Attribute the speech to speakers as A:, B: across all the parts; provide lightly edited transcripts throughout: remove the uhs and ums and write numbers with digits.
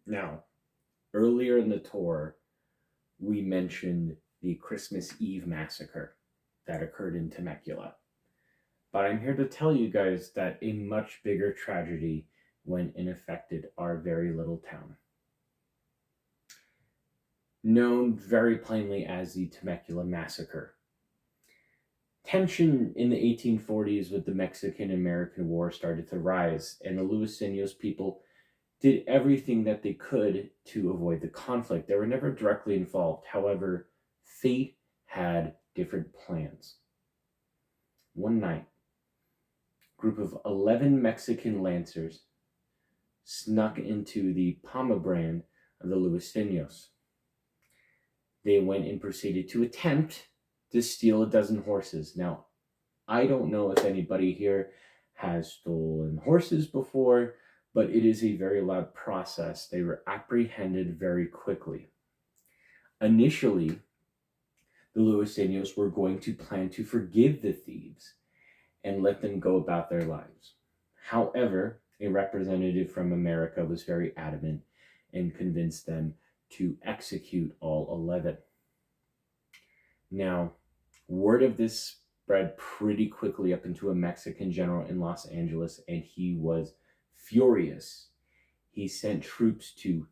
A: Now, earlier in the tour, we mentioned the Christmas Eve massacre that occurred in Temecula. But I'm here to tell you guys that a much bigger tragedy went and affected our very little town. Known very plainly as the Temecula Massacre. Tension in the 1840s with the Mexican-American War started to rise, and the Luisenios people did everything that they could to avoid the conflict. They were never directly involved. However, fate had different plans. One night, a group of 11 Mexican lancers snuck into the Palma brand of the Luisenios. They went and proceeded to attempt to steal a dozen horses. Now, I don't know if anybody here has stolen horses before, but it is a very loud process. They were apprehended very quickly. Initially, the Luisenios were going to plan to forgive the thieves and let them go about their lives. However, a representative from America was very adamant and convinced them to execute all 11. Now, word of this spread pretty quickly up into a Mexican general in Los Angeles, and he was furious. He sent troops to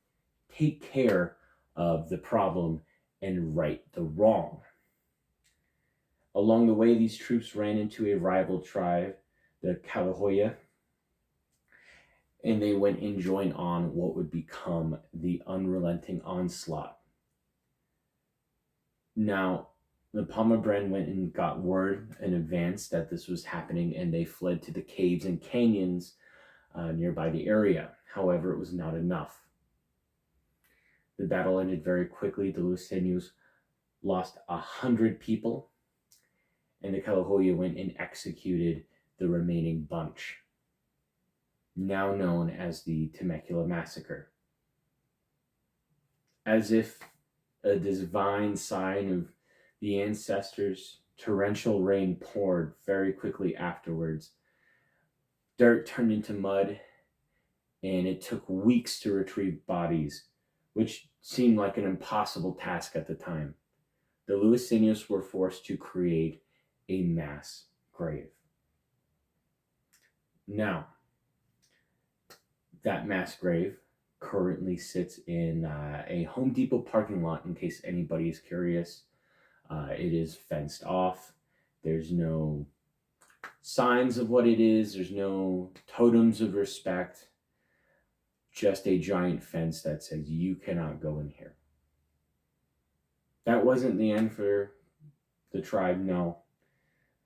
A: take care of the problem and right the wrong. Along the way, these troops ran into a rival tribe, the Calahoya, and they went and joined on what would become the unrelenting onslaught. Now, the Palma Brand went and got word in advance that this was happening, and they fled to the caves and canyons nearby the area. However, it was not enough. The battle ended very quickly. The Luisenios lost 100 people, and the Calahoya went and executed the remaining bunch, now known as the Temecula Massacre. As if a divine sign of the ancestors, torrential rain poured very quickly afterwards. Dirt turned into mud, and it took weeks to retrieve bodies, which seemed like an impossible task at the time. The Luisenios were forced to create a mass grave. Now, that mass grave currently sits in a Home Depot parking lot, in case anybody is curious. It is fenced off. There's no signs of what it is. There's no totems of respect. Just a giant fence that says you cannot go in here. That wasn't the end for the tribe, no.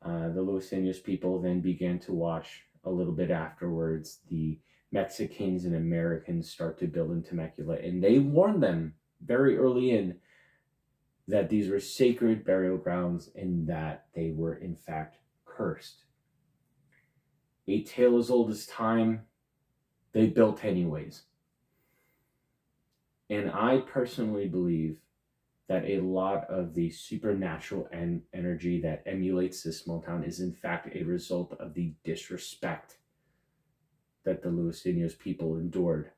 A: The Luisenios people then began to watch a little bit afterwards the Mexicans and Americans start to build in Temecula, and they warned them very early in that these were sacred burial grounds and that they were in fact cursed. A tale as old as time, they built anyways. And I personally believe that a lot of the supernatural energy that emulates this small town is in fact a result of the disrespect that the Luisenios people endured,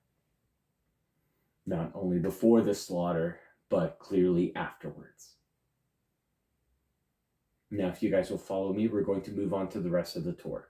A: not only before the slaughter, but clearly afterwards. Now, if you guys will follow me, we're going to move on to the rest of the tour.